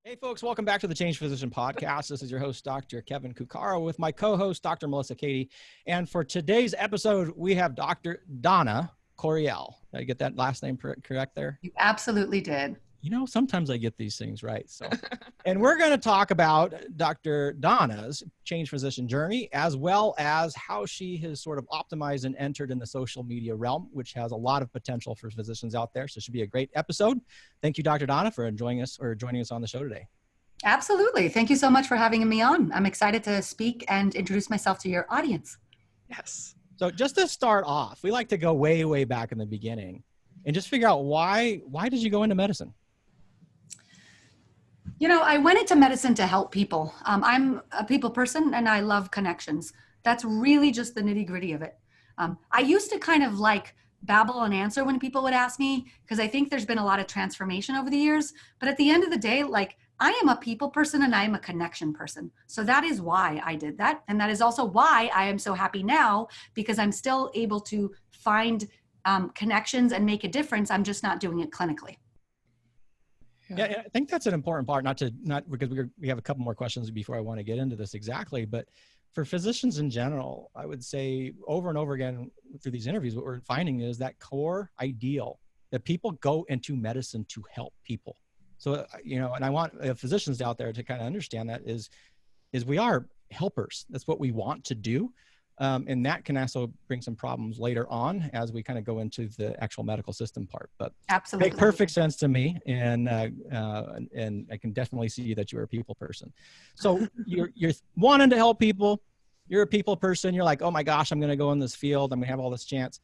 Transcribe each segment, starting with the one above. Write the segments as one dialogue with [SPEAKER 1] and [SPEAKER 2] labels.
[SPEAKER 1] Hey folks, welcome back to the Change Physician Podcast. This is your host, Dr. Kevin Cuccaro, with my co-host, Dr. Melissa Cady. And for today's episode, we have Dr. Donna Corriel. Did I get that last name correct there?
[SPEAKER 2] You absolutely did.
[SPEAKER 1] You know, sometimes I get these things right. So, and we're going to talk about Dr. Donna's change physician journey, as well as how she has sort of optimized and entered in the social media realm, which has a lot of potential for physicians out there. So it should be a great episode. Thank you, Dr. Donna, for joining us on the show today.
[SPEAKER 2] Absolutely. Thank you so much for having me on. I'm excited to speak and introduce myself to your audience.
[SPEAKER 1] Yes. So just to start off, we like to go way, way back in the beginning and just figure out why did you go into medicine?
[SPEAKER 2] You know, I went into medicine to help people. I'm a people person and I love connections. That's really just the nitty gritty of it. I used to kind of like babble and answer when people would ask me, because I think there's been a lot of transformation over the years. But at the end of the day, like, I am a people person and I am a connection person. So that is why I did that. And that is also why I am so happy now, because I'm still able to find connections and make a difference. I'm just not doing it clinically.
[SPEAKER 1] Yeah, I think that's an important part, not because we have a couple more questions before I want to get into this exactly, but for physicians in general, I would say over and over again through these interviews, what we're finding is that core ideal that people go into medicine to help people. So, you know, and I want physicians out there to kind of understand that is we are helpers. That's what we want to do. And that can also bring some problems later on as we kind of go into the actual medical system part. But
[SPEAKER 2] absolutely,
[SPEAKER 1] makes perfect sense to me, and I can definitely see that you're a people person. So you're wanting to help people. You're a people person. You're like, oh my gosh, I'm going to go in this field. I'm going to have all this chance.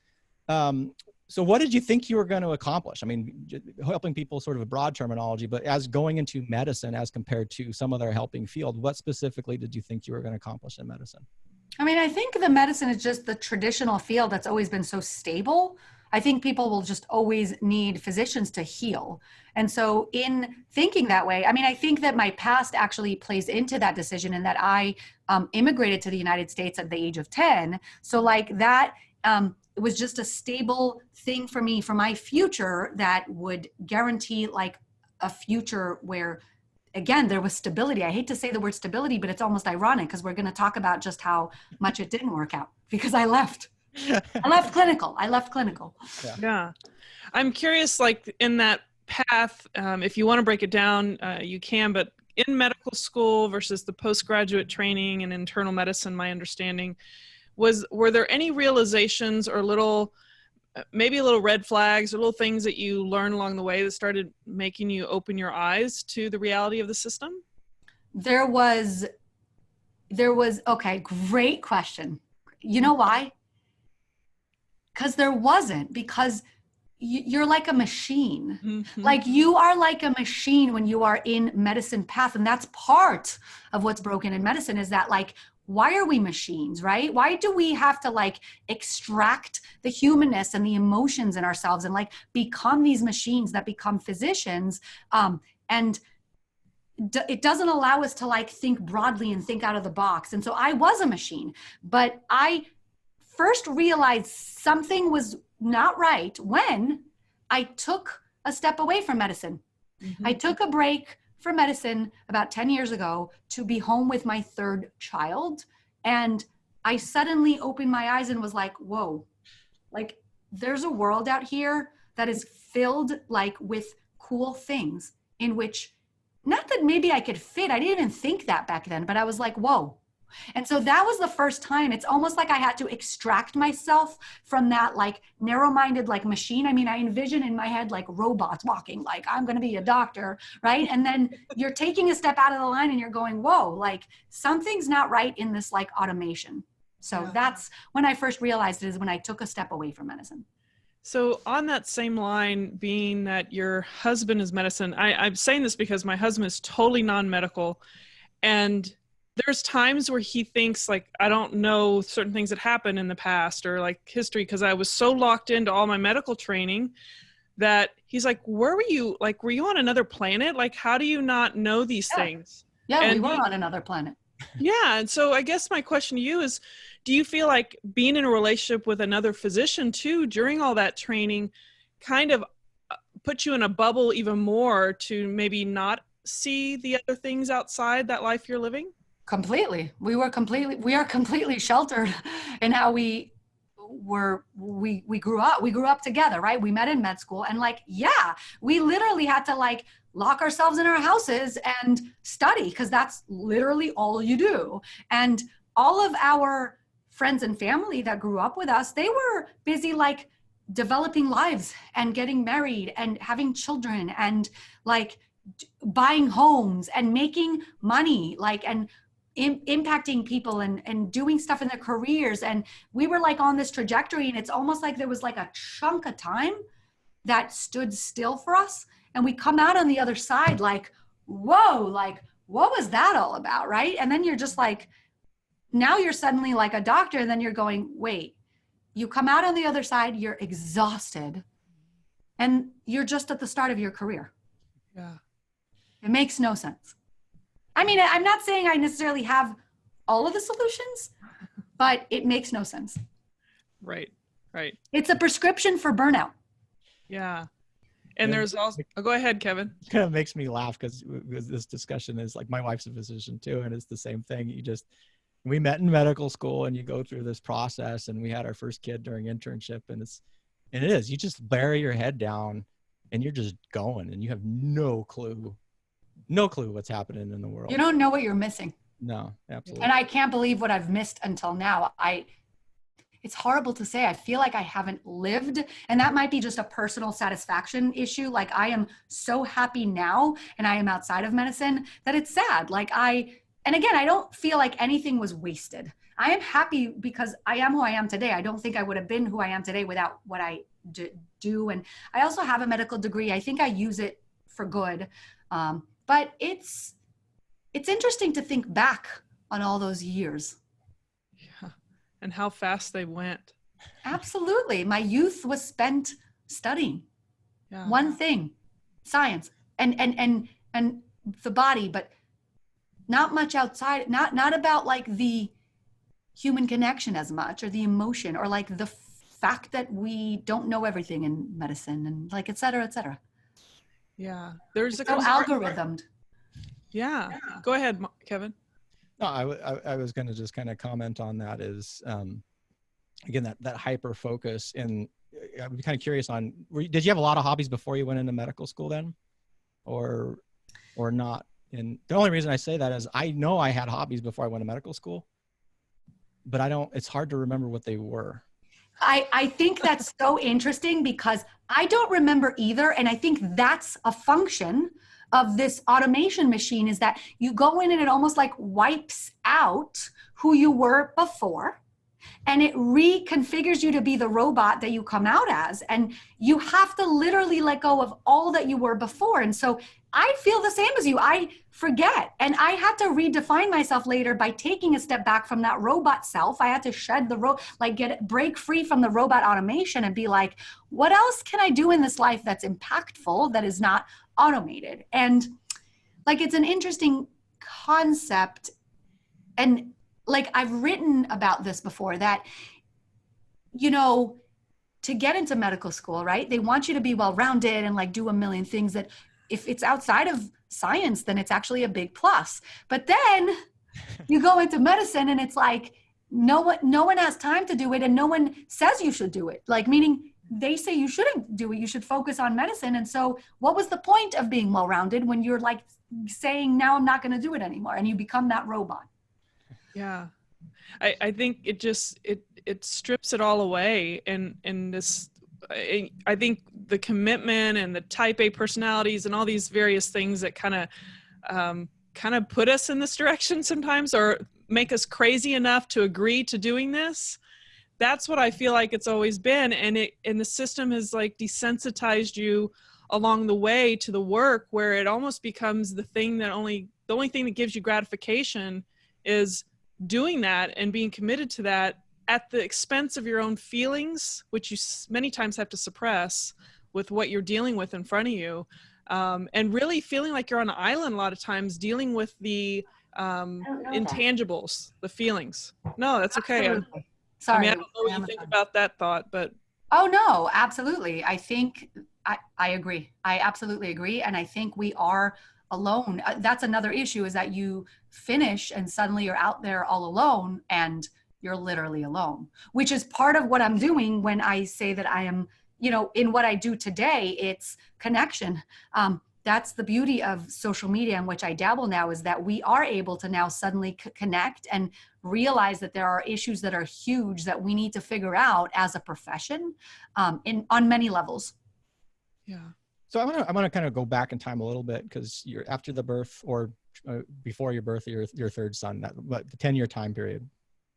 [SPEAKER 1] So what did you think you were going to accomplish? I mean, helping people, sort of a broad terminology, but as going into medicine as compared to some other helping field, what specifically did you think you were going to accomplish in medicine?
[SPEAKER 2] I mean, I think the medicine is just the traditional field that's always been so stable. I think people will just always need physicians to heal. And so in thinking that way, I mean, I think that my past actually plays into that decision, and that I immigrated to the United States at the age of 10. So like that, it was just a stable thing for me, for my future, that would guarantee like a future where, again, there was stability. I hate to say the word stability, but it's almost ironic because we're going to talk about just how much it didn't work out because I left. I left clinical.
[SPEAKER 3] Yeah. I'm curious, like in that path, if you want to break it down, you can, but in medical school versus the postgraduate training in internal medicine, my understanding were there any realizations or maybe little red flags or little things that you learned along the way that started making you open your eyes to the reality of the system?
[SPEAKER 2] There was, okay, great question. You know why? Because you're like a machine. Mm-hmm. Like you are like a machine when you are in medicine path. And that's part of what's broken in medicine, is that like, why are we machines, right? Why do we have to like extract the humanness and the emotions in ourselves and like become these machines that become physicians? And it doesn't allow us to like think broadly and think out of the box. And so I was a machine, but I first realized something was not right when I took a step away from medicine. Mm-hmm. I took a break from medicine about 10 years ago to be home with my third child. And I suddenly opened my eyes and was like, whoa, like there's a world out here that is filled like with cool things in which, not that maybe I could fit, I didn't even think that back then, but I was like, whoa. And so that was the first time. It's almost like I had to extract myself from that like narrow-minded like machine. I mean, I envision in my head like robots walking, like I'm going to be a doctor, right? And then you're taking a step out of the line and you're going, whoa, like something's not right in this like automation. So that's when I first realized it, is when I took a step away from medicine.
[SPEAKER 3] So on that same line, being that your husband is medicine, I'm saying this because my husband is totally non-medical, and there's times where he thinks like, I don't know certain things that happened in the past or like history, because I was so locked into all my medical training that he's like, where were you? Like, were you on another planet? Like, how do you not know these things?
[SPEAKER 2] Yeah, and we were on another planet.
[SPEAKER 3] Yeah. And so I guess my question to you is, do you feel like being in a relationship with another physician too, during all that training, kind of put you in a bubble even more to maybe not see the other things outside that life you're living?
[SPEAKER 2] Completely. We are completely sheltered in how we grew up. We grew up together, right? We met in med school, and like, yeah, we literally had to like lock ourselves in our houses and study, because that's literally all you do. And all of our friends and family that grew up with us, they were busy like developing lives and getting married and having children and like buying homes and making money, like, and impacting people and doing stuff in their careers. And we were like on this trajectory, and it's almost like there was like a chunk of time that stood still for us. And we come out on the other side like, whoa, like, what was that all about, right? And then you're just like, now you're suddenly like a doctor, and then you're going, wait, you come out on the other side, you're exhausted, and you're just at the start of your career.
[SPEAKER 3] Yeah.
[SPEAKER 2] It makes no sense. I mean, I'm not saying I necessarily have all of the solutions, but it makes no sense.
[SPEAKER 3] Right. Right.
[SPEAKER 2] It's a prescription for burnout.
[SPEAKER 3] Yeah. And there's also, go ahead, Kevin.
[SPEAKER 1] It kind of makes me laugh because this discussion is like, my wife's a physician too, and it's the same thing. We met in medical school, and you go through this process, and we had our first kid during internship, and it is, you just bury your head down and you're just going, and you have no clue what's happening in the world.
[SPEAKER 2] You don't know what you're missing.
[SPEAKER 1] No, absolutely.
[SPEAKER 2] And I can't believe what I've missed until now. It's horrible to say. I feel like I haven't lived, and that might be just a personal satisfaction issue. Like, I am so happy now, and I am outside of medicine, that it's sad. Like, and again, I don't feel like anything was wasted. I am happy because I am who I am today. I don't think I would have been who I am today without what I do. And I also have a medical degree. I think I use it for good. But it's interesting to think back on all those years.
[SPEAKER 3] Yeah. And how fast they went.
[SPEAKER 2] Absolutely. My youth was spent studying.
[SPEAKER 3] Yeah.
[SPEAKER 2] One thing, science and the body, but not much outside, not about like the human connection as much, or the emotion, or like the fact that we don't know everything in medicine, and like, et cetera, et cetera.
[SPEAKER 3] Yeah. There's
[SPEAKER 2] so algorithmed.
[SPEAKER 3] Yeah. Go ahead, Kevin.
[SPEAKER 1] No, I was going to just kind of comment on that is, again, that hyper focus. And I'm kind of curious on, did you have a lot of hobbies before you went into medical school then, or not? And the only reason I say that is I know I had hobbies before I went to medical school, but it's hard to remember what they were.
[SPEAKER 2] I think that's so interesting, because I don't remember either. And I think that's a function of this automation machine, is that you go in and it almost like wipes out who you were before, and it reconfigures you to be the robot that you come out as. And you have to literally let go of all that you were before. And so I feel the same as you. I forget. And I had to redefine myself later by taking a step back from that robot self. I had to shed break free from the robot automation and be like, what else can I do in this life that's impactful, that is not automated? And like, it's an interesting concept. And like, I've written about this before, that, you know, to get into medical school, right? They want you to be well-rounded and like do a million things that, if it's outside of science, then it's actually a big plus. But then you go into medicine, and it's like, no one has time to do it, and no one says you should do it. Like, meaning they say you shouldn't do it. You should focus on medicine. And so what was the point of being well-rounded when you're like saying, now I'm not going to do it anymore, and you become that robot?
[SPEAKER 3] Yeah. I think it strips it all away. And this, I think the commitment and the type A personalities and all these various things that kind of put us in this direction sometimes, or make us crazy enough to agree to doing this. That's what I feel like it's always been. And the system has like desensitized you along the way to the work, where it almost becomes the only thing that gives you gratification is doing that and being committed to that, at the expense of your own feelings, which you many times have to suppress with what you're dealing with in front of you. And really feeling like you're on an island a lot of times, dealing with the intangibles, the feelings. No, that's okay.
[SPEAKER 2] Sorry.
[SPEAKER 3] I don't know what you think about that thought, but.
[SPEAKER 2] Oh, no, absolutely. I think I agree. I absolutely agree. And I think we are alone. That's another issue, is that you finish and suddenly you're out there all alone, and you're literally alone, which is part of what I'm doing when I say that I am, you know, in what I do today, it's connection. That's the beauty of social media, in which I dabble now, is that we are able to now suddenly connect and realize that there are issues that are huge that we need to figure out as a profession, on many levels.
[SPEAKER 3] Yeah.
[SPEAKER 1] So I want to kind of go back in time a little bit, because you're after the birth, or before your birth, your third son, but the 10-year time period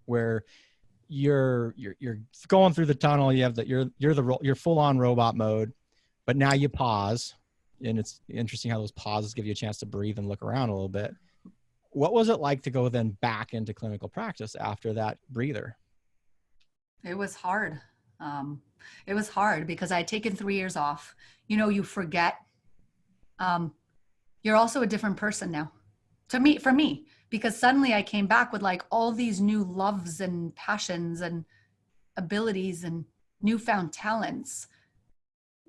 [SPEAKER 1] where you're going through the tunnel. You have that you're full on robot mode, but now you pause, and it's interesting how those pauses give you a chance to breathe and look around a little bit. What was it like to go then back into clinical practice after that breather?
[SPEAKER 2] It was hard. It was hard because I had taken 3 years off. You know, you forget. You're also a different person now. For me, because suddenly I came back with like all these new loves and passions and abilities and newfound talents,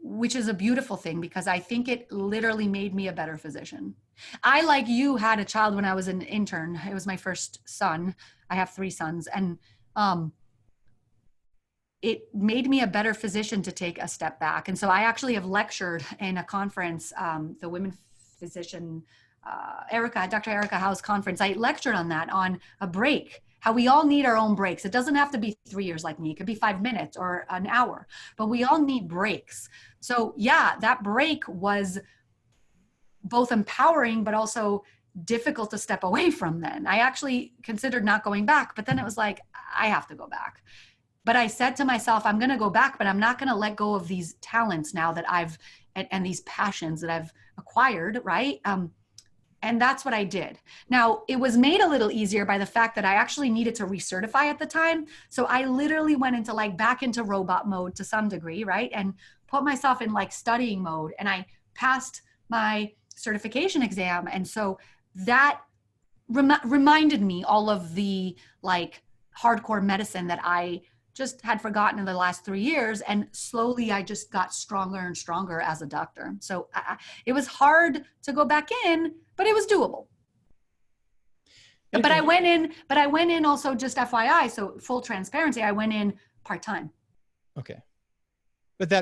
[SPEAKER 2] which is a beautiful thing, because I think it literally made me a better physician. I, like you, had a child when I was an intern. It was my first son. I have 3 sons. And it made me a better physician to take a step back. And so I actually have lectured in a conference, the Women Physician, Dr. Erica Howe's conference. I lectured on that, on a break, how we all need our own breaks. It doesn't have to be 3 years like me. It could be 5 minutes or an hour, but we all need breaks. So yeah, that break was both empowering, but also difficult to step away from then. I actually considered not going back, but then it was like, I have to go back. But I said to myself, I'm going to go back, but I'm not going to let go of these talents now that and these passions that I've acquired, right? And that's what I did. Now, it was made a little easier by the fact that I actually needed to recertify at the time. So I literally went into back into robot mode to some degree, right? And put myself in studying mode, and I passed my certification exam. And so that reminded me all of the hardcore medicine that I just had forgotten in the last 3 years. And slowly I just got stronger and stronger as a doctor. So it was hard to go back in, but it was doable. But I went in also, just FYI, so full transparency, I went in part-time.
[SPEAKER 1] Okay. But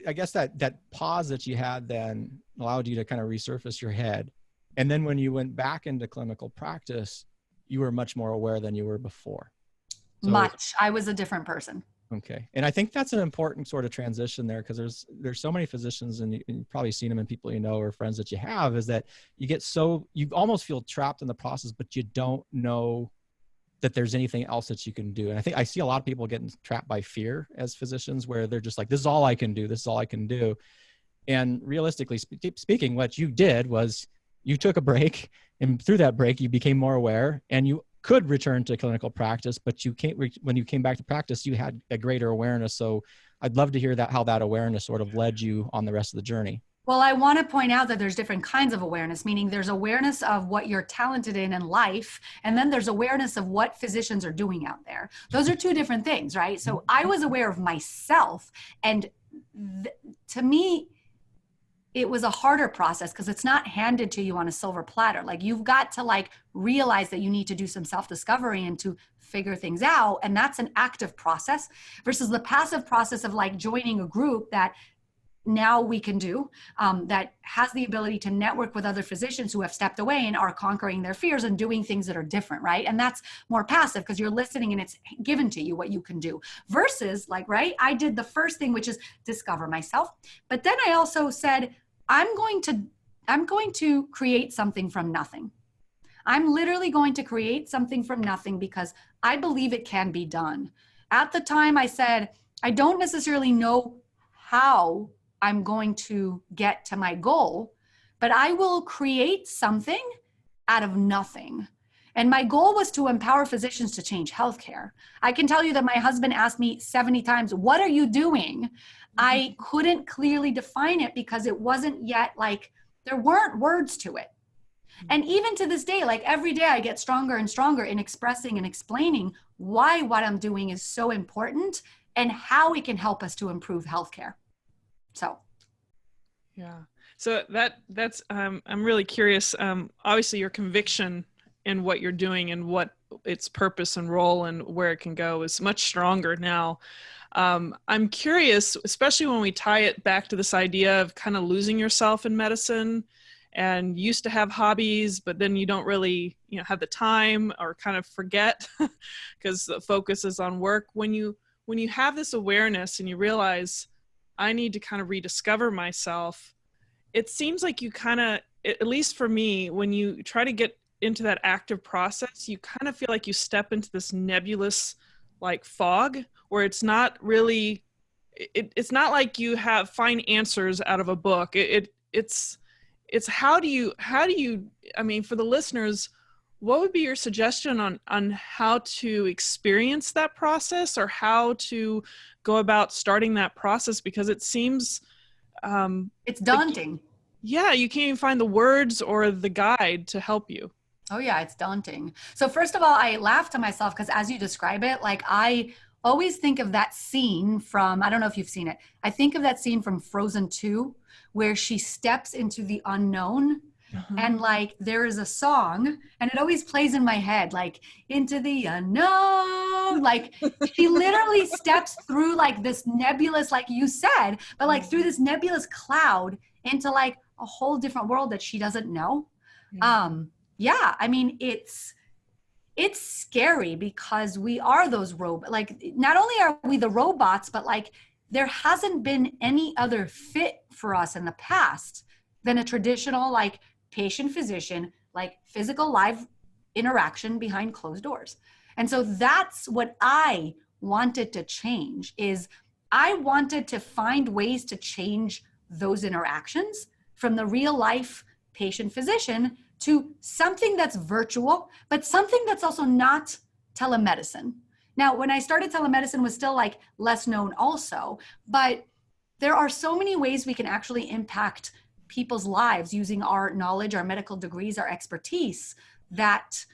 [SPEAKER 1] I guess that pause that you had then allowed you to kind of resurface your head. And then when you went back into clinical practice, you were much more aware than you were before. So,
[SPEAKER 2] I was a different person.
[SPEAKER 1] Okay. And I think that's an important sort of transition there, because there's so many physicians, and you've probably seen them in people you know or friends that you have, is that you almost feel trapped in the process, but you don't know that there's anything else that you can do. And I think I see a lot of people getting trapped by fear as physicians, where they're just like, this is all I can do. This is all I can do. And realistically speaking, what you did was you took a break, and through that break, you became more aware, and you could return to clinical practice, but you can't. When you came back to practice, you had a greater awareness. So I'd love to hear how that awareness sort of led you on the rest of the journey.
[SPEAKER 2] Well, I want to point out that there's different kinds of awareness, meaning there's awareness of what you're talented in life, and then there's awareness of what physicians are doing out there. Those are 2 different things, right? So I was aware of myself, and to me, it was a harder process because it's not handed to you on a silver platter. You've got to realize that you need to do some self-discovery and to figure things out. And that's an active process versus the passive process of joining a group that now we can do, that has the ability to network with other physicians who have stepped away and are conquering their fears and doing things that are different, right? And that's more passive because you're listening and it's given to you what you can do. Versus right, I did the first thing, which is discover myself. But then I also said, I'm going to create something from nothing. I'm literally going to create something from nothing because I believe it can be done. At the time I said, I don't necessarily know how I'm going to get to my goal, but I will create something out of nothing. And my goal was to empower physicians to change healthcare. I can tell you that my husband asked me 70 times, what are you doing? I couldn't clearly define it because it wasn't yet there weren't words to it. And even to this day, every day I get stronger and stronger in expressing and explaining why what I'm doing is so important and how it can help us to improve healthcare. So.
[SPEAKER 3] Yeah. So that's I'm really curious. Obviously your conviction in what you're doing and what its purpose and role and where it can go is much stronger now. I'm curious, especially when we tie it back to this idea of kind of losing yourself in medicine, and used to have hobbies, but then you don't really, have the time or kind of forget because the focus is on work. When you have this awareness and you realize I need to kind of rediscover myself, it seems like you kind of, at least for me, when you try to get into that active process, you kind of feel like you step into this nebulous like fog where it's not really, it's not like you find answers out of a book. It's how do you, I mean, for the listeners, what would be your suggestion on how to experience that process or how to go about starting that process? Because it seems
[SPEAKER 2] it's daunting.
[SPEAKER 3] You can't even find the words or the guide to help you.
[SPEAKER 2] Oh yeah, it's daunting. So first of all, I laugh to myself because as you describe it, like I always think of that scene from, I don't know if you've seen it. I think of that scene from Frozen 2 where she steps into the unknown. And like there is a song and it always plays in my head, like into the unknown. Like she literally steps through like this nebulous, like you said, but like through this nebulous cloud into like a whole different world that she doesn't know. I mean, it's scary because we are those robots. Like not only are we the robots, but like there hasn't been any other fit for us in the past than a traditional like patient physician, like physical live interaction behind closed doors. And so that's what I wanted to change is I wanted to find ways to change those interactions from the real life patient physician to something that's virtual, but something that's also not telemedicine. Now, when I started, telemedicine was still like less known also, but there are so many ways we can actually impact people's lives using our knowledge, our medical degrees, our expertise that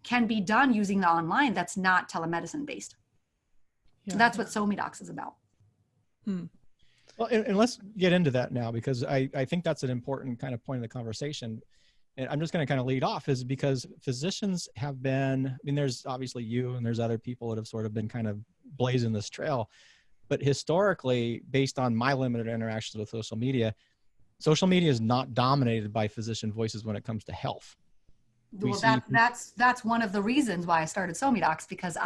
[SPEAKER 2] can be done using the online that's not telemedicine based. Yeah. That's what SoMeDocs is about.
[SPEAKER 1] Well, and let's get into that now because I think that's an important kind of point of the conversation. And I'm just going to kind of lead off is because physicians have been, I mean, there's obviously you and there's other people that have sort of been kind of blazing this trail, but historically, based on my limited interactions with social media is not dominated by physician voices when it comes to health.
[SPEAKER 2] Well, that's one of the reasons why I started SoMeDocs because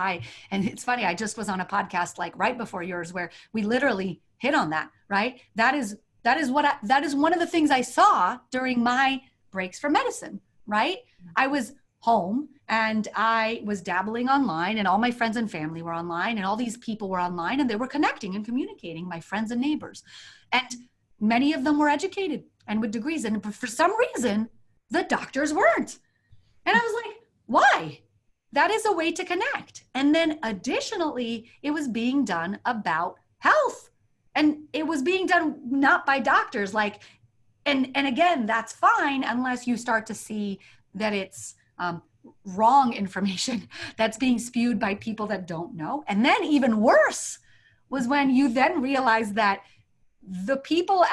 [SPEAKER 2] and it's funny, I just was on a podcast like right before yours where we literally hit on that, right? That is one of the things I saw during my breaks from medicine, right? I was home and I was dabbling online and all my friends and family were online and all these people were online and they were connecting and communicating, my friends and neighbors. And many of them were educated and with degrees. And for some reason, the doctors weren't. And I was like, why? That is a way to connect. And then additionally, it was being done about health. And it was being done not by doctors, like, and again, that's fine unless you start to see that it's wrong information that's being spewed by people that don't know. And then even worse was when you then realize that the people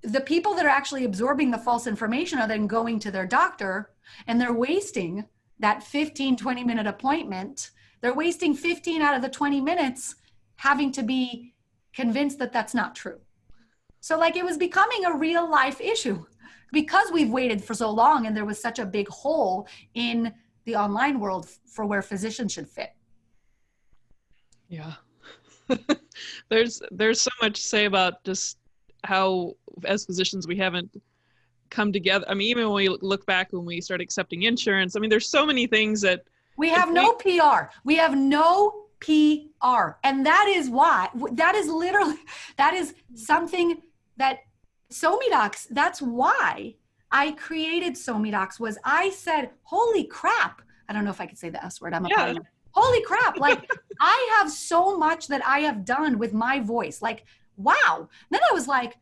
[SPEAKER 2] the people that are actually absorbing the false information are then going to their doctor and they're wasting that 15, 20-minute appointment. They're wasting 15 out of the 20 minutes having to be convinced that that's not true. So like it was becoming a real life issue because we've waited for so long and there was such a big hole in the online world for where physicians should fit.
[SPEAKER 3] Yeah. There's so much to say about just how as physicians we haven't come together. I mean, even when we look back when we started accepting insurance, I mean, there's so many things that
[SPEAKER 2] we have no PR. We have no PR. And that is why, that is something that SoMeDocs, that's why I created SoMeDocs was I said, holy crap. I don't know if I could say the S word. I'm a partner. Holy crap. Like I have so much that I have done with my voice. Like, wow. Then I was like,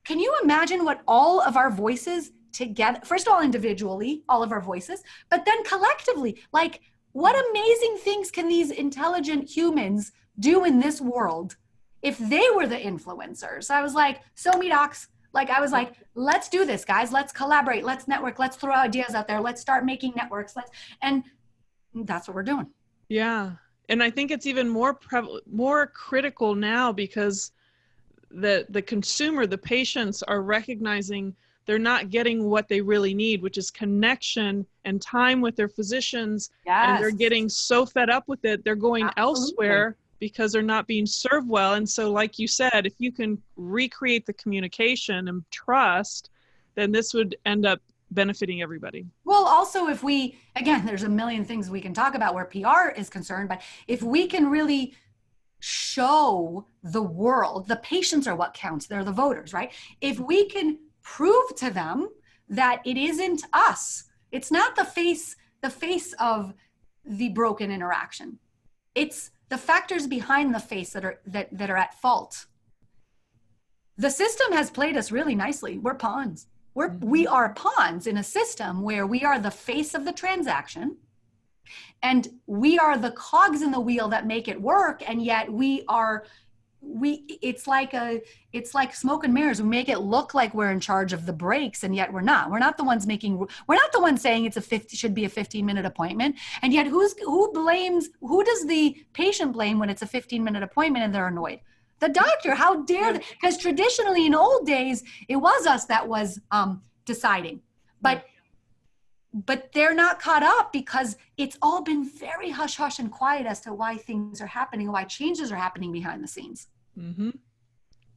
[SPEAKER 2] can you imagine what all of our voices together, first of all, individually, all of our voices, but then collectively, like what amazing things can these intelligent humans do in this world if they were the influencers. I was like, so me docs. Like, I was like, let's do this, guys. Let's collaborate. Let's network. Let's throw ideas out there. Let's start making networks. And that's what we're doing.
[SPEAKER 3] Yeah. And I think it's even more critical now, because the consumer, the patients, are recognizing they're not getting what they really need, which is connection and time with their physicians.
[SPEAKER 2] Yes.
[SPEAKER 3] And they're getting so fed up with it, they're going
[SPEAKER 2] Absolutely.
[SPEAKER 3] elsewhere because they're not being served well. And so, like you said, if you can recreate the communication and trust, then this would end up benefiting everybody.
[SPEAKER 2] Well, also, if we, again, there's a million things we can talk about where PR is concerned, but if we can really show the world, the patients are what counts, they're the voters, right? If we can prove to them that it isn't us, it's not the face of the broken interaction, it's the factors behind the face that are at fault. The system has played us really nicely. We're pawns. We are pawns in a system where we are the face of the transaction, and we are the cogs in the wheel that make it work. And yet it's like smoke and mirrors. We make it look like we're in charge of the brakes, and yet we're not. We're not the ones saying should be a 15-minute appointment. And yet who does the patient blame when it's a 15-minute appointment and they're annoyed? The doctor. How dare they? Because traditionally in old days, it was us that was deciding. But they're not caught up, because it's all been very hush-hush and quiet as to why things are happening, why changes are happening behind the scenes.
[SPEAKER 3] Mm-hmm.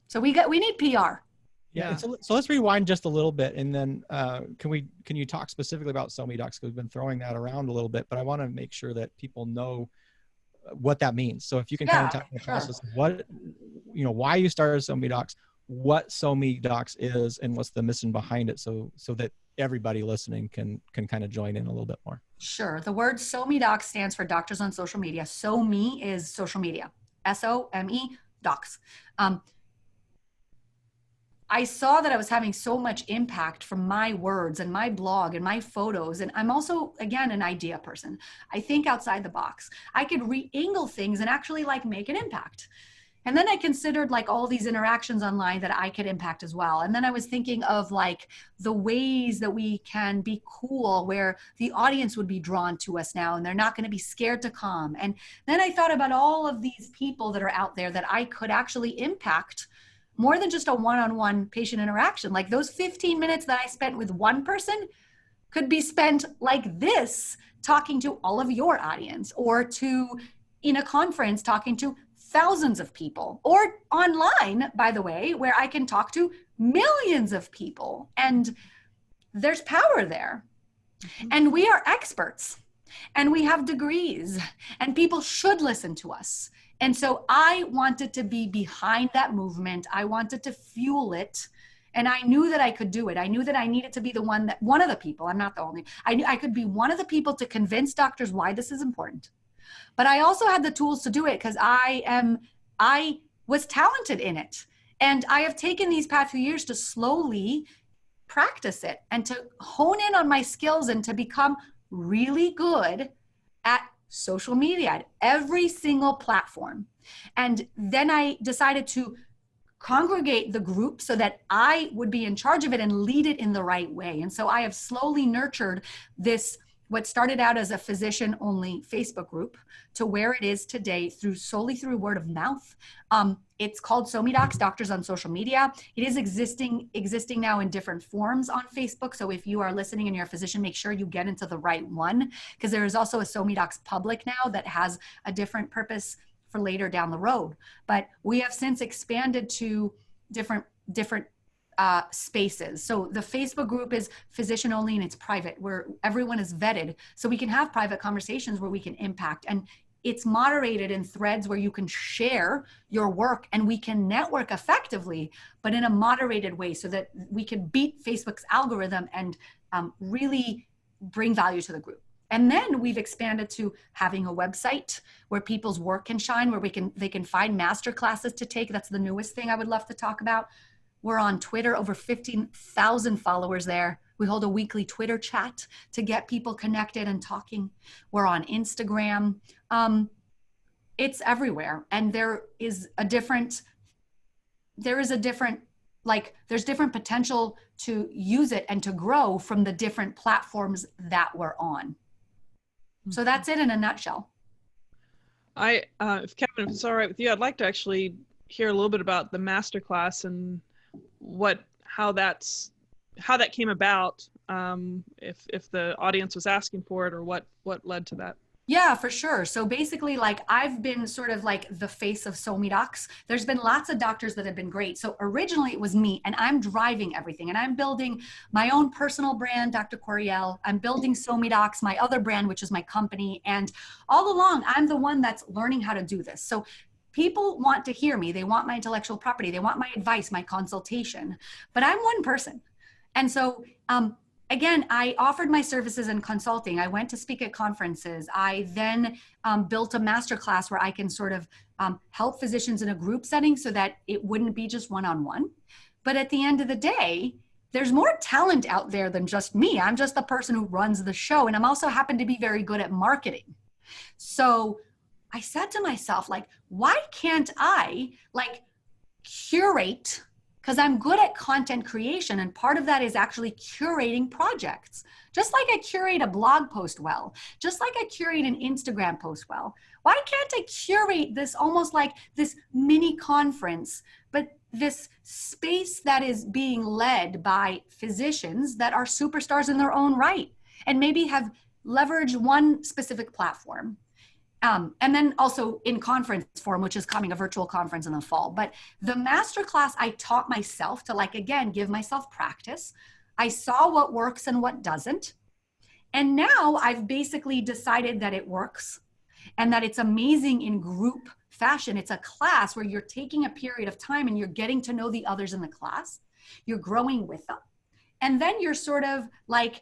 [SPEAKER 2] So we need PR.
[SPEAKER 1] Yeah. So let's rewind just a little bit, and then can you talk specifically about SoMe Docs? Because we've been throwing that around a little bit, but I want to make sure that people know what that means. So if you can kind of talk about the process of why you started SoMe Docs, what SoMe Docs is, and what's the mission behind it, so that everybody listening can kind of join in a little bit more.
[SPEAKER 2] Sure. The word SoMe Docs stands for Doctors on Social Media. SoMe is social media. SOME Docs. I saw that I was having so much impact from my words and my blog and my photos. And I'm also, again, an idea person. I think outside the box. I could re-angle things and actually make an impact. And then I considered all these interactions online that I could impact as well. And then I was thinking of the ways that we can be cool, where the audience would be drawn to us now and they're not going to be scared to come. And then I thought about all of these people that are out there that I could actually impact more than just a one-on-one patient interaction. Like those 15 minutes that I spent with one person could be spent like this, talking to all of your audience, or in a conference talking to thousands of people, or online, by the way, where I can talk to millions of people. And there's power there. And we are experts, and we have degrees, and people should listen to us. And so I wanted to be behind that movement. I wanted to fuel it. And I knew that I could do it. I knew that I needed to be one of the people. I'm not the only. I knew I could be one of the people to convince doctors why this is important. But I also had the tools to do it, because I was talented in it. And I have taken these past few years to slowly practice it and to hone in on my skills and to become really good at social media, at every single platform. And then I decided to congregate the group so that I would be in charge of it and lead it in the right way. And so I have slowly nurtured this, what started out as a physician-only Facebook group, to where it is today solely through word of mouth. It's called SoMe Docs, Doctors on Social Media. It is existing now in different forms on Facebook. So if you are listening and you're a physician, make sure you get into the right one, because there is also a SoMe Docs Public now that has a different purpose for later down the road. But we have since expanded to different spaces. So the Facebook group is physician only, and it's private, where everyone is vetted. So we can have private conversations where we can impact, and it's moderated in threads where you can share your work and we can network effectively, but in a moderated way, so that we can beat Facebook's algorithm and really bring value to the group. And then we've expanded to having a website where people's work can shine, where they can find master classes to take. That's the newest thing I would love to talk about. We're on Twitter, over 15,000 followers there. We hold a weekly Twitter chat to get people connected and talking. We're on Instagram. It's everywhere. And there is a different there is a different, like, there's different potential to use it and to grow from the different platforms that we're on. So that's it in a nutshell.
[SPEAKER 3] If Kevin, if it's all right with you, I'd like to actually hear a little bit about the masterclass and how that came about. If the audience was asking for it, or what led to that.
[SPEAKER 2] Yeah, for sure. So basically, like, I've been sort of like the face of So Many Docs. There's been lots of doctors that have been great. So originally it was me, and I'm driving everything, and I'm building my own personal brand, Dr. Corriel. I'm building So Many Docs, my other brand, which is my company. And all along, I'm the one that's learning how to do this. So people want to hear me. They want my intellectual property. They want my advice, my consultation. But I'm one person. And so, again, I offered my services in consulting. I went to speak at conferences. I then built a masterclass where I can sort of help physicians in a group setting so that it wouldn't be just one-on-one. But at the end of the day, there's more talent out there than just me. I'm just the person who runs the show. And I'm also happen to be very good at marketing. So I said to myself, like, why can't I like curate? Because I'm good at content creation, and part of that is actually curating projects. Just like I curate a blog post well, just like I curate an Instagram post well. Why can't I curate this almost like this mini conference, but this space that is being led by physicians that are superstars in their own right, and maybe have leveraged one specific platform? And then also in conference form, which is coming, a virtual conference in the fall. But the masterclass, I taught myself to, like, again, give myself practice. I saw what works and what doesn't. And now I've basically decided that it works and that it's amazing in group fashion. It's a class where you're taking a period of time and you're getting to know the others in the class. You're growing with them. And then you're sort of like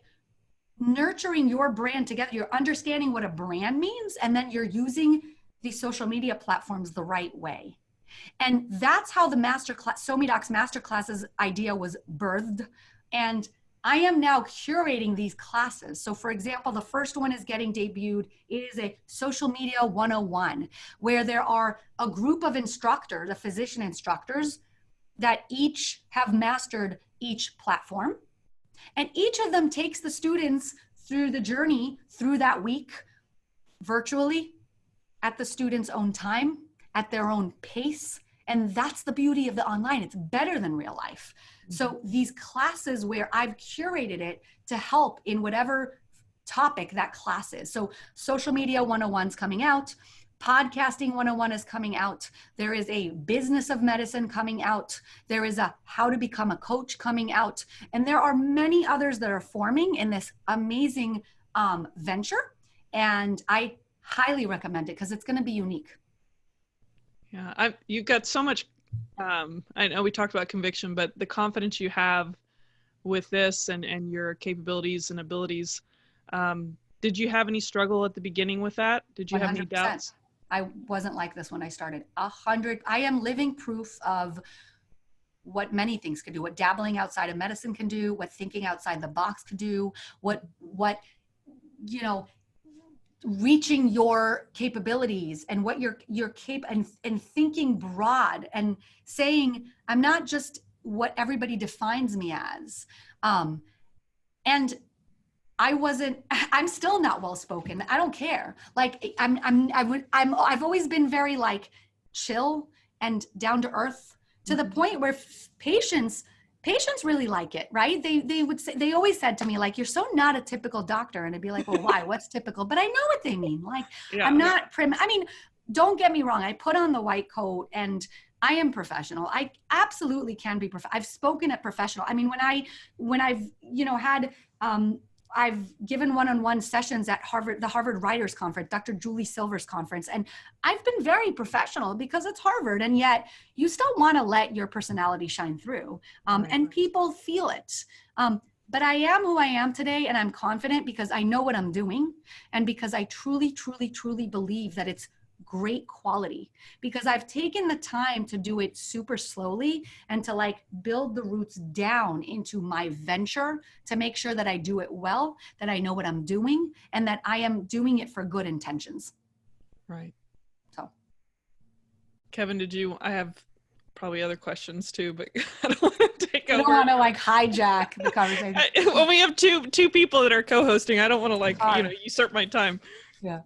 [SPEAKER 2] nurturing your brand together. You're understanding what a brand means, and then you're using the social media platforms the right way. And that's how the masterclass, So Many Docs Masterclasses idea was birthed. And I am now curating these classes. So for example, the first one is getting debuted. It is a social media 101, where there are a group of instructors, the physician instructors, that each have mastered each platform. And each of them takes the students through the journey through that week, virtually, at the student's own time, at their own pace. And that's the beauty of the online. It's better than real life. So these classes where I've curated it to help in whatever topic that class is. So social media 101 is coming out. Podcasting 101 is coming out. There is a business of medicine coming out. There is a how to become a coach coming out. And there are many others that are forming in this amazing venture. And I highly recommend it because it's going to be unique.
[SPEAKER 3] Yeah, you've got so much, I know we talked about conviction, but the confidence you have with this and your capabilities and abilities, did you have any struggle at the beginning with that? Did you 100%. Have any doubts?
[SPEAKER 2] I wasn't like this when I started. I am living proof of what many things can do, what dabbling outside of medicine can do, what thinking outside the box can do, what you know, reaching your capabilities and what your and thinking broad and saying, I'm not just what everybody defines me as. And I'm still not well-spoken. I don't care. Like I've always been very like chill and down to earth to the point where patients really like it, right? They always said to me, like, you're so not a typical doctor. And I'd be like, well, why? What's typical? But I know what they mean. Like, yeah. I'm not I mean, don't get me wrong. I put on the white coat and I am professional. I absolutely can be I've spoken at professional. I mean, when I've, you know, had, I've given one-on-one sessions at the Harvard Writers Conference, Dr. Julie Silver's conference, and I've been very professional because it's Harvard, and yet you still want to let your personality shine through, and people feel it. But I am who I am today, and I'm confident because I know what I'm doing, and because I truly, truly, truly believe that it's great quality, because I've taken the time to do it super slowly and to like build the roots down into my venture to make sure that I do it well, that I know what I'm doing, and that I am doing it for good intentions.
[SPEAKER 3] Right.
[SPEAKER 2] So,
[SPEAKER 3] Kevin, I have probably other questions too, but I don't want to take over.
[SPEAKER 2] I don't want to like hijack the conversation.
[SPEAKER 3] When we have two people that are co-hosting, I don't want to like, usurp my time.
[SPEAKER 2] Yeah.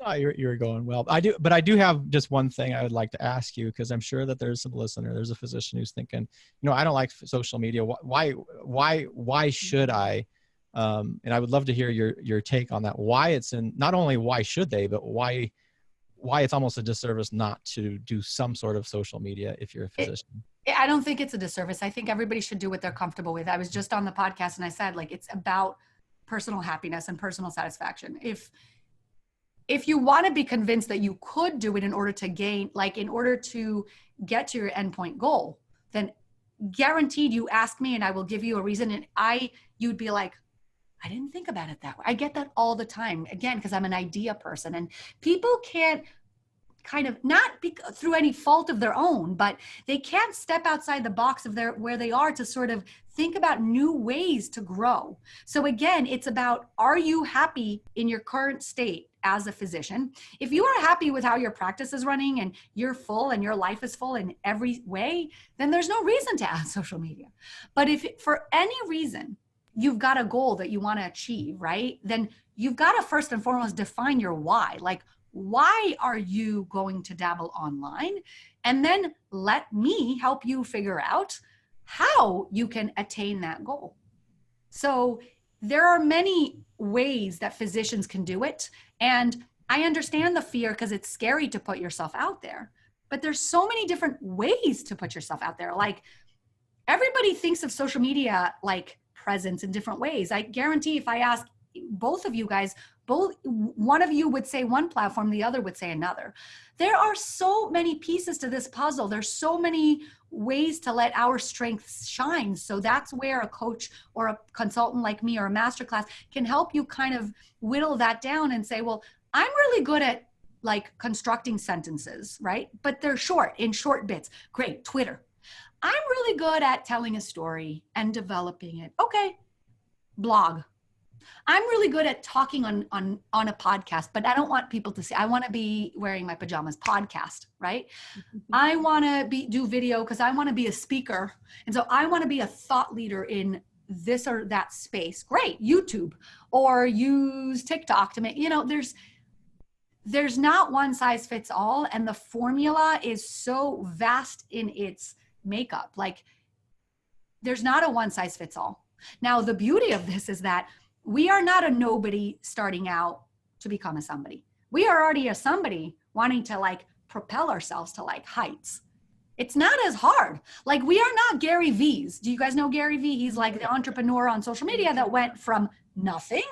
[SPEAKER 1] Oh, you're going well. I do have just one thing I would like to ask you, because I'm sure that there's some listener, there's a physician who's thinking, I don't like social media. Why should I? And I would love to hear your take on that. Why it's not only why should they, but why it's almost a disservice not to do some sort of social media if you're a physician.
[SPEAKER 2] I don't think it's a disservice. I think everybody should do what they're comfortable with. I was just on the podcast and I said, like, it's about personal happiness and personal satisfaction. If you want to be convinced that you could do it in order to get to your endpoint goal, then guaranteed you ask me and I will give you a reason. And you'd be like, I didn't think about it that way. I get that all the time, again, because I'm an idea person, and people can't kind of through any fault of their own, but they can't step outside the box of where they are to sort of think about new ways to grow. So again, it's about, are you happy in your current state as a physician? If you are happy with how your practice is running and you're full and your life is full in every way, then there's no reason to add social media. But if for any reason you've got a goal that you want to achieve, right? Then you've got to first and foremost define your why. Like, why are you going to dabble online? And then let me help you figure out how you can attain that goal. So there are many ways that physicians can do it. And I understand the fear because it's scary to put yourself out there. But there's so many different ways to put yourself out there. Like, everybody thinks of social media like presence in different ways. I guarantee if I ask both of you guys, one of you would say one platform, the other would say another. There are so many pieces to this puzzle. There's so many ways to let our strengths shine. So that's where a coach or a consultant like me or a masterclass can help you kind of whittle that down and say, well, I'm really good at like constructing sentences, right? But they're in short bits. Great, Twitter. I'm really good at telling a story and developing it. Okay, blog. I'm really good at talking on a podcast, but I don't want people to see. I want to be wearing my pajamas podcast, right? I want to do video because I want to be a speaker. And so I want to be a thought leader in this or that space. Great, YouTube, or use TikTok to make, there's not one size fits all. And the formula is so vast in its makeup. Like, there's not a one size fits all. Now, the beauty of this is that we are not a nobody starting out to become a somebody. We are already a somebody wanting to like propel ourselves to like heights. It's not as hard. Like, we are not Gary V's. Do you guys know Gary V? He's like the entrepreneur on social media that went from nothing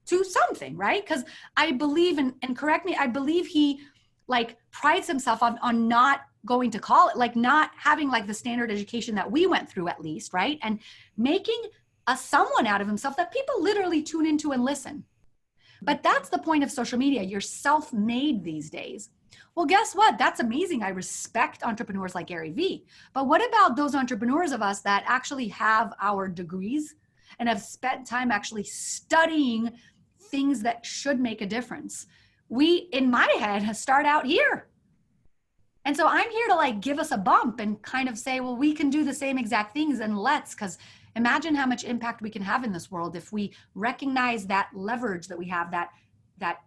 [SPEAKER 2] to something, right? Because I believe, and correct me, I believe he like prides himself on not going to college, like not having like the standard education that we went through at least, right? And making a someone out of himself that people literally tune into and listen. But that's the point of social media. You're self-made these days. Well, guess what? That's amazing. I respect entrepreneurs like Gary Vee. But what about those entrepreneurs of us that actually have our degrees and have spent time actually studying things that should make a difference? We, in my head, start out here. And so I'm here to like give us a bump and kind of say, well, we can do the same exact things, and because imagine how much impact we can have in this world if we recognize that leverage that we have, that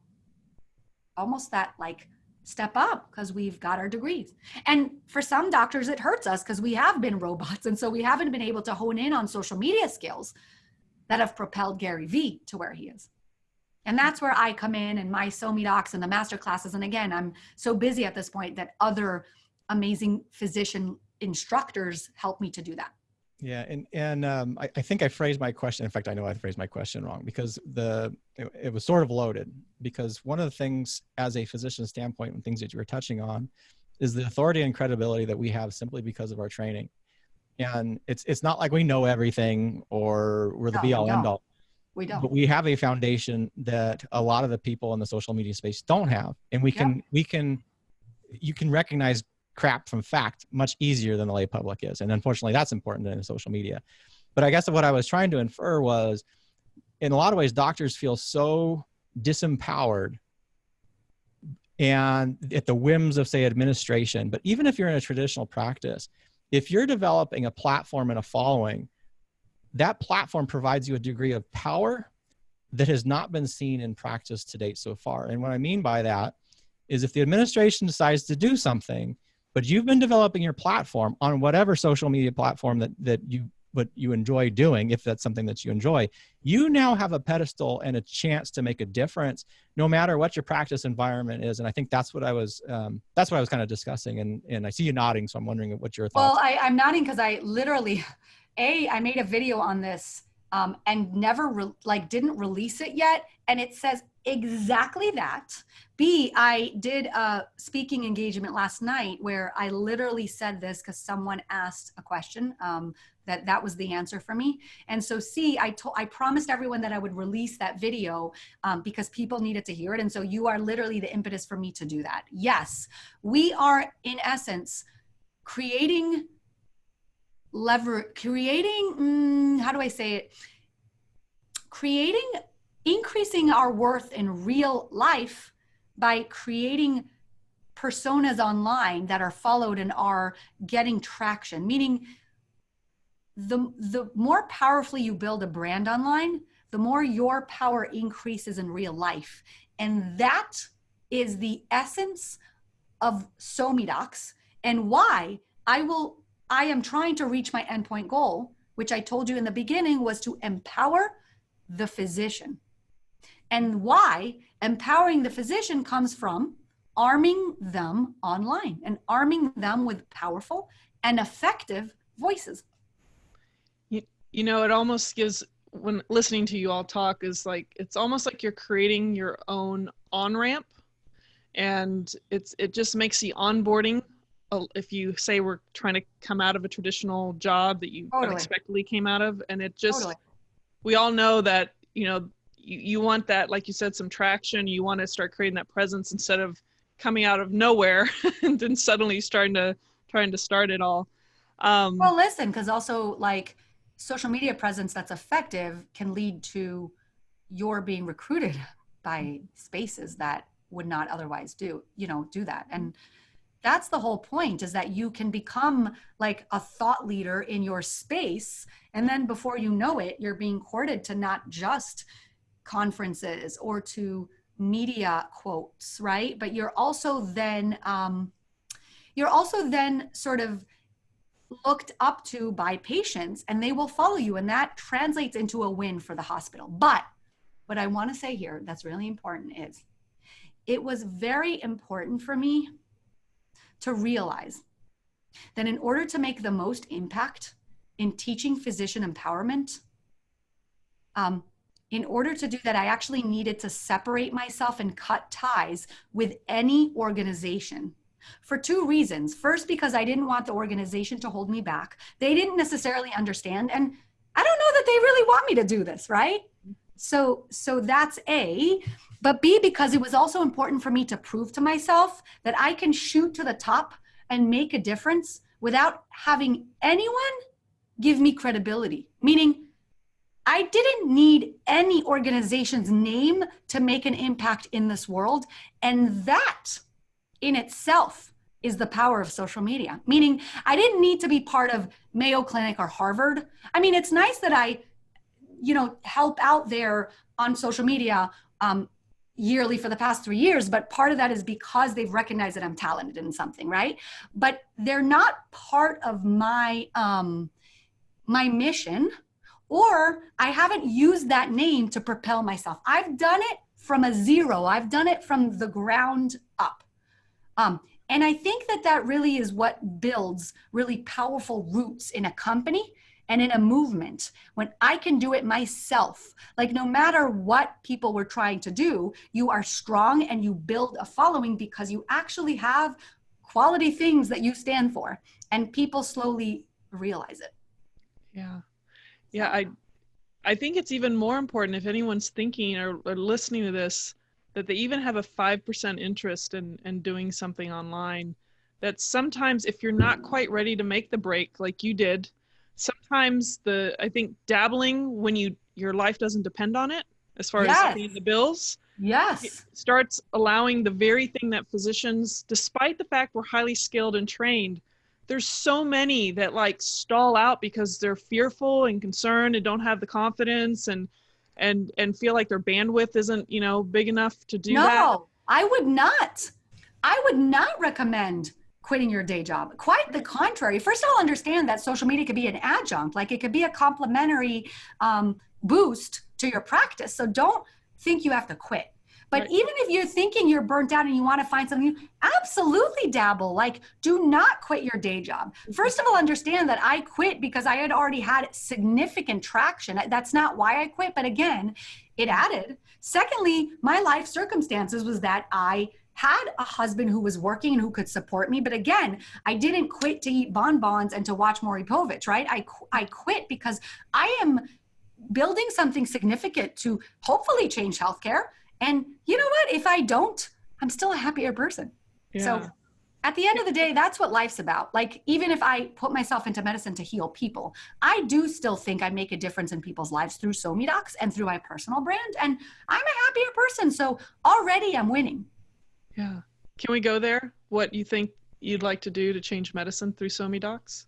[SPEAKER 2] almost that like step up because we've got our degrees. And for some doctors, it hurts us because we have been robots. And so we haven't been able to hone in on social media skills that have propelled Gary Vee to where he is. And that's where I come in and my SoMe docs and the master classes. And again, I'm so busy at this point that other amazing physician instructors help me to do that.
[SPEAKER 1] Yeah. And I think I phrased my question. In fact, I know I phrased my question wrong because it was sort of loaded, because one of the things as a physician standpoint and things that you were touching on is the authority and credibility that we have simply because of our training. And it's not like we know everything or we're the be all end all.
[SPEAKER 2] We don't.
[SPEAKER 1] But we have a foundation that a lot of the people in the social media space don't have. And you can recognize crap from fact much easier than the lay public is. And unfortunately, that's important in social media. But I guess what I was trying to infer was, in a lot of ways, doctors feel so disempowered and at the whims of, say, administration. But even if you're in a traditional practice, if you're developing a platform and a following, that platform provides you a degree of power that has not been seen in practice to date so far. And what I mean by that is if the administration decides to do something, but you've been developing your platform on whatever social media platform that you enjoy doing, if that's something that you enjoy, you now have a pedestal and a chance to make a difference no matter what your practice environment is. And I think that's what I was kind of discussing. And I see you nodding, so I'm wondering what your thoughts.
[SPEAKER 2] Well, I'm nodding because I literally, I made a video on this and never didn't release it yet. And it says exactly that. B, I did a speaking engagement last night where I literally said this because someone asked a question that was the answer for me. And so C, I promised everyone that I would release that video because people needed to hear it. And so you are literally the impetus for me to do that. Yes, we are in essence creating, increasing our worth in real life by creating personas online that are followed and are getting traction. Meaning the more powerfully you build a brand online, the more your power increases in real life. And that is the essence of SoMeDocs and why I am trying to reach my endpoint goal, which I told you in the beginning was to empower the physician. And why empowering the physician comes from arming them online and arming them with powerful and effective voices.
[SPEAKER 3] You know, it almost gives, when listening to you all talk, is like, it's almost like you're creating your own on-ramp, and it just makes the onboarding, if you say we're trying to come out of a traditional job that you unexpectedly came out of, and it just, we all know that, you know, you want that, like you said, some traction, you want to start creating that presence instead of coming out of nowhere and then suddenly trying to start it all.
[SPEAKER 2] Well, listen, because also like social media presence that's effective can lead to your being recruited by spaces that would not otherwise do that. And that's the whole point, is that you can become like a thought leader in your space. And then before you know it, you're being courted to not just conferences or to media quotes, right? But you're also then sort of looked up to by patients, and they will follow you, and that translates into a win for the hospital. But what I want to say here that's really important is it was very important for me to realize that in order to make the most impact in teaching physician empowerment, in order to do that, I actually needed to separate myself and cut ties with any organization for two reasons. First, because I didn't want the organization to hold me back. They didn't necessarily understand, and I don't know that they really want me to do this, right? So that's A. But B, because it was also important for me to prove to myself that I can shoot to the top and make a difference without having anyone give me credibility. Meaning, I didn't need any organization's name to make an impact in this world. And that in itself is the power of social media. Meaning, I didn't need to be part of Mayo Clinic or Harvard. I mean, it's nice that I, help out there on social media yearly for the past 3 years, but part of that is because they've recognized that I'm talented in something, right? But they're not part of my my mission, or I haven't used that name to propel myself. I've done it from a zero. I've done it from the ground up. And I think that really is what builds really powerful roots in a company and in a movement. When I can do it myself, like no matter what people were trying to do, you are strong and you build a following because you actually have quality things that you stand for, and people slowly realize it.
[SPEAKER 3] Yeah. Yeah. I think it's even more important if anyone's thinking or listening to this, that they even have a 5% interest in doing something online, that sometimes if you're not quite ready to make the break like you did, sometimes I think dabbling when your life doesn't depend on it as far as paying the bills.
[SPEAKER 2] Yes.
[SPEAKER 3] It starts allowing the very thing that physicians, despite the fact we're highly skilled and trained, there's so many that like stall out because they're fearful and concerned and don't have the confidence and feel like their bandwidth isn't, you know, big enough to do that.
[SPEAKER 2] No, I would not recommend quitting your day job. Quite the contrary. First of all, understand that social media could be an adjunct, like it could be a complementary boost to your practice. So don't think you have to quit. But even if you're thinking you're burnt out and you want to find something, absolutely dabble. Like, do not quit your day job. First of all, understand that I quit because I had already had significant traction. That's not why I quit, but again, it added. Secondly, my life circumstances was that I had a husband who was working and who could support me. But again, I didn't quit to eat bonbons and to watch Maury Povich, right? I quit because I am building something significant to hopefully change healthcare. And you know what? If I don't, I'm still a happier person. Yeah. So at the end of the day, that's what life's about. Like, even if I put myself into medicine to heal people, I do still think I make a difference in people's lives through SoMeDocs and through my personal brand. And I'm a happier person. So already I'm winning.
[SPEAKER 3] Yeah. Can we go there? What you think you'd like to do to change medicine through SoMeDocs?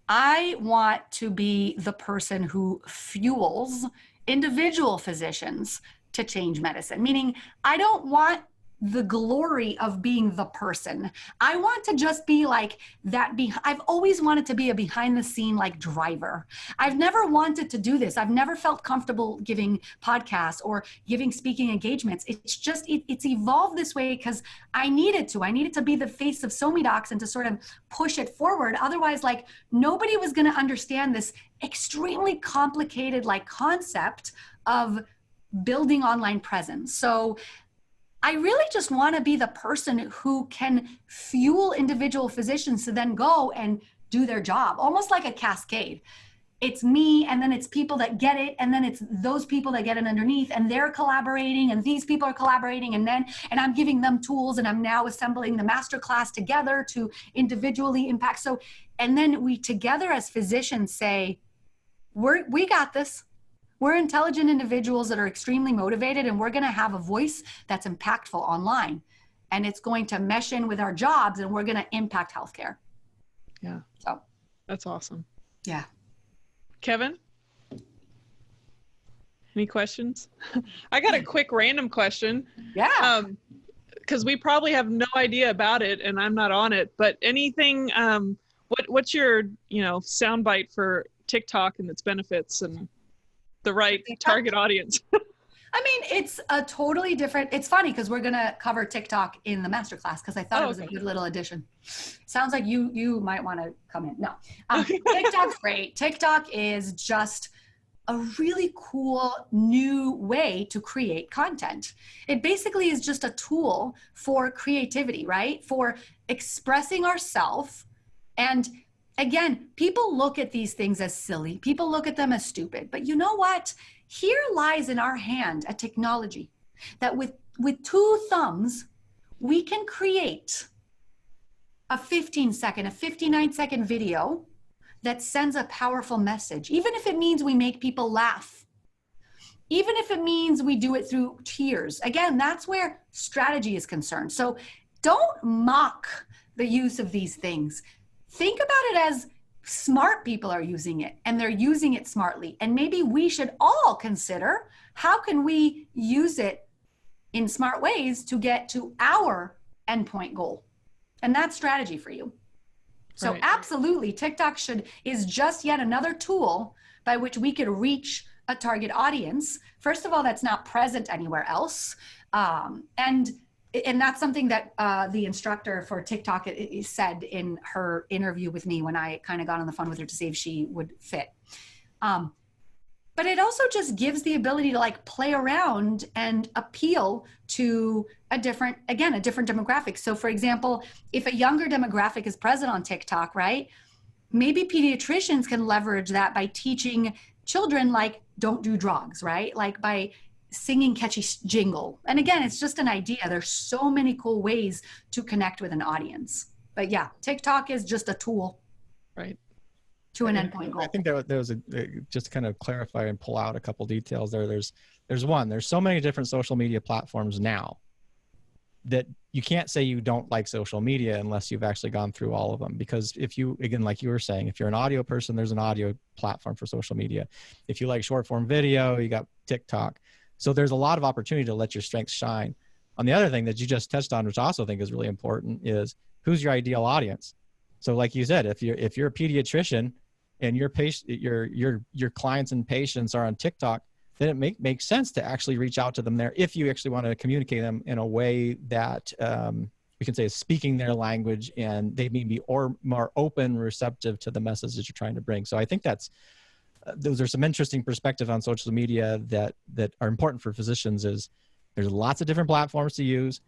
[SPEAKER 2] I want to be the person who fuels individual physicians to change medicine, meaning I don't want the glory of being the person. I want to just be like that. I've always wanted to be a behind the scene like driver. I've never wanted to do this. I've never felt comfortable giving podcasts or giving speaking engagements. It's just, it's evolved this way because I needed to be the face of SoMeDocs and to sort of push it forward. Otherwise, like, nobody was going to understand this extremely complicated like concept of building online presence. So I really just want to be the person who can fuel individual physicians to then go and do their job, almost like a cascade. It's me, and then it's people that get it, and then it's those people that get it underneath, and they're collaborating, and these people are collaborating, and I'm giving them tools, and I'm now assembling the masterclass together to individually impact. So, and then we together as physicians say, we got this. We're intelligent individuals that are extremely motivated, and we're going to have a voice that's impactful online, and it's going to mesh in with our jobs, and we're going to impact healthcare.
[SPEAKER 3] Yeah.
[SPEAKER 2] So
[SPEAKER 3] that's awesome.
[SPEAKER 2] Yeah.
[SPEAKER 3] Kevin, any questions? I got a quick random question.
[SPEAKER 2] Yeah.
[SPEAKER 3] Because we probably have no idea about it, and I'm not on it, but anything, what's your, soundbite for TikTok and its benefits and the right target audience?
[SPEAKER 2] I mean, it's a totally different, it's funny because we're going to cover TikTok in the masterclass because I thought it was a good little addition. Sounds like you might want to come in. No, TikTok's great. TikTok is just a really cool new way to create content. It basically is just a tool for creativity, right? For expressing ourselves. And again, people look at these things as silly. People look at them as stupid. But you know what? Here lies in our hand a technology that with 2 thumbs, we can create a 15-second, a 59-second video that sends a powerful message, even if it means we make people laugh, even if it means we do it through tears. Again, that's where strategy is concerned. So don't mock the use of these things. Think about it as smart people are using it, and they're using it smartly. And maybe we should all consider, how can we use it in smart ways to get to our endpoint goal? And that's strategy for you. So absolutely, TikTok is just yet another tool by which we could reach a target audience. First of all, that's not present anywhere else. And that's something that the instructor for TikTok said in her interview with me when I kind of got on the phone with her to see if she would fit. But it also just gives the ability to like play around and appeal to a different demographic. So for example, if a younger demographic is present on TikTok, right? Maybe pediatricians can leverage that by teaching children like, don't do drugs, right? Like by singing catchy jingle. And again, it's just an idea. There's so many cool ways to connect with an audience. But yeah, TikTok is just a tool.
[SPEAKER 3] Right.
[SPEAKER 2] to an endpoint goal.
[SPEAKER 1] I think there was just to kind of clarify and pull out a couple details there. There's so many different social media platforms now that you can't say you don't like social media unless you've actually gone through all of them. Because if you, again, like you were saying, if you're an audio person, there's an audio platform for social media. If you like short form video, you got TikTok. So there's a lot of opportunity to let your strengths shine. On the other thing that you just touched on, which I also think is really important, is who's your ideal audience. So like you said, if you're a pediatrician and your clients and patients are on TikTok, then it makes sense to actually reach out to them there if you actually want to communicate them in a way that we can say is speaking their language, and they may be more open, receptive to the message that you're trying to bring. So I think those are some interesting perspectives on social media that are important for physicians. Is there's lots of different platforms to use,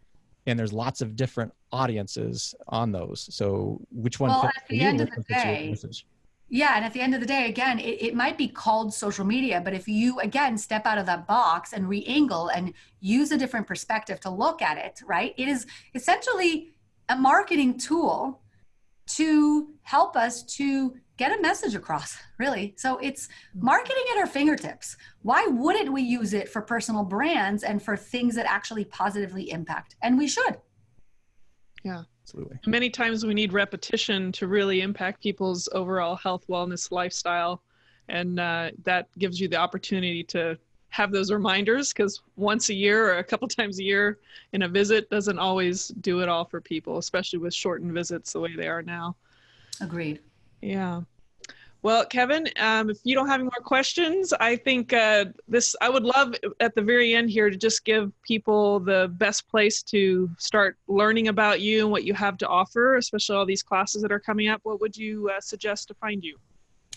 [SPEAKER 1] and there's lots of different audiences on those. So which one fits for you? Which one fits your message?
[SPEAKER 2] Yeah, and at the end of the day, again, it might be called social media, but if you, again, step out of that box and re-angle and use a different perspective to look at it, right? It is essentially a marketing tool to help us to get a message across, really. So it's marketing at our fingertips. Why wouldn't we use it for personal brands and for things that actually positively impact? And we should.
[SPEAKER 3] Yeah.
[SPEAKER 1] Absolutely.
[SPEAKER 3] Many times we need repetition to really impact people's overall health, wellness, lifestyle. And that gives you the opportunity to have those reminders, because once a year or a couple times a year in a visit doesn't always do it all for people, especially with shortened visits the way they are now.
[SPEAKER 2] Agreed.
[SPEAKER 3] Yeah. Well, Kevin, if you don't have any more questions, I think I would love at the very end here to just give people the best place to start learning about you and what you have to offer, especially all these classes that are coming up. What would you suggest to find you?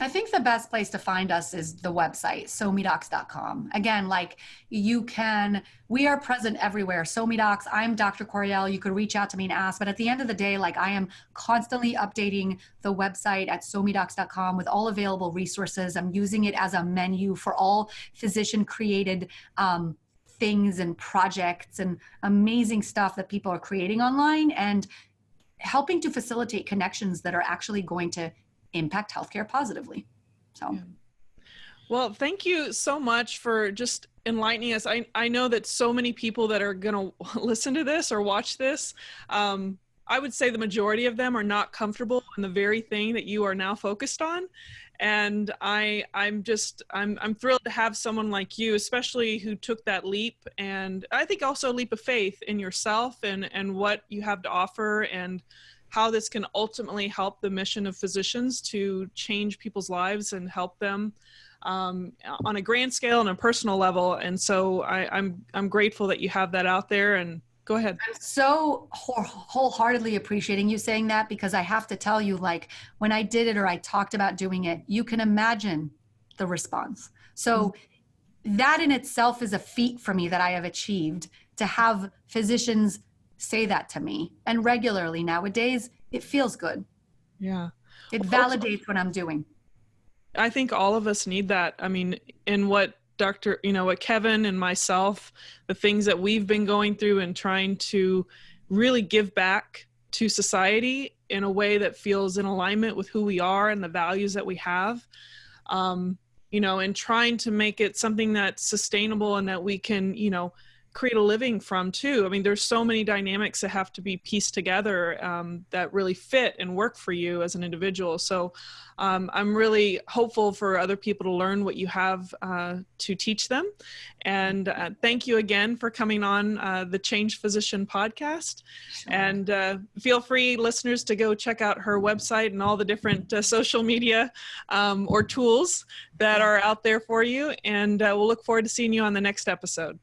[SPEAKER 2] I think the best place to find us is the website, somidocs.com. Again, we are present everywhere. Somidocs, I'm Dr. Corriel. You could reach out to me and ask, but at the end of the day, I am constantly updating the website at somidocs.com with all available resources. I'm using it as a menu for all physician created things and projects and amazing stuff that people are creating online, and helping to facilitate connections that are actually going to impact healthcare positively. So,
[SPEAKER 3] yeah. Well, thank you so much for just enlightening us. I know that so many people that are going to listen to this or watch this, I would say the majority of them are not comfortable in the very thing that you are now focused on. And I'm thrilled to have someone like you, especially who took that leap, and I think also a leap of faith in yourself and what you have to offer, and how this can ultimately help the mission of physicians to change people's lives and help them on a grand scale and a personal level. And so I'm grateful that you have that out there. And go ahead.
[SPEAKER 2] I'm so wholeheartedly appreciating you saying that, because I have to tell you, when I did it or I talked about doing it, you can imagine the response. So that in itself is a feat for me that I have achieved, to have physicians say that to me, and regularly nowadays. It feels good.
[SPEAKER 3] Yeah.
[SPEAKER 2] It validates what I'm doing.
[SPEAKER 3] I think all of us need that. I mean, in what Kevin and myself, the things that we've been going through and trying to really give back to society in a way that feels in alignment with who we are and the values that we have, and trying to make it something that's sustainable and that we can, create a living from too. I mean, there's so many dynamics that have to be pieced together that really fit and work for you as an individual. So I'm really hopeful for other people to learn what you have to teach them. And thank you again for coming on the Change Physician podcast. Sure. And feel free, listeners, to go check out her website and all the different social media or tools that are out there for you. And we'll look forward to seeing you on the next episode.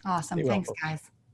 [SPEAKER 2] Awesome. Thanks, guys.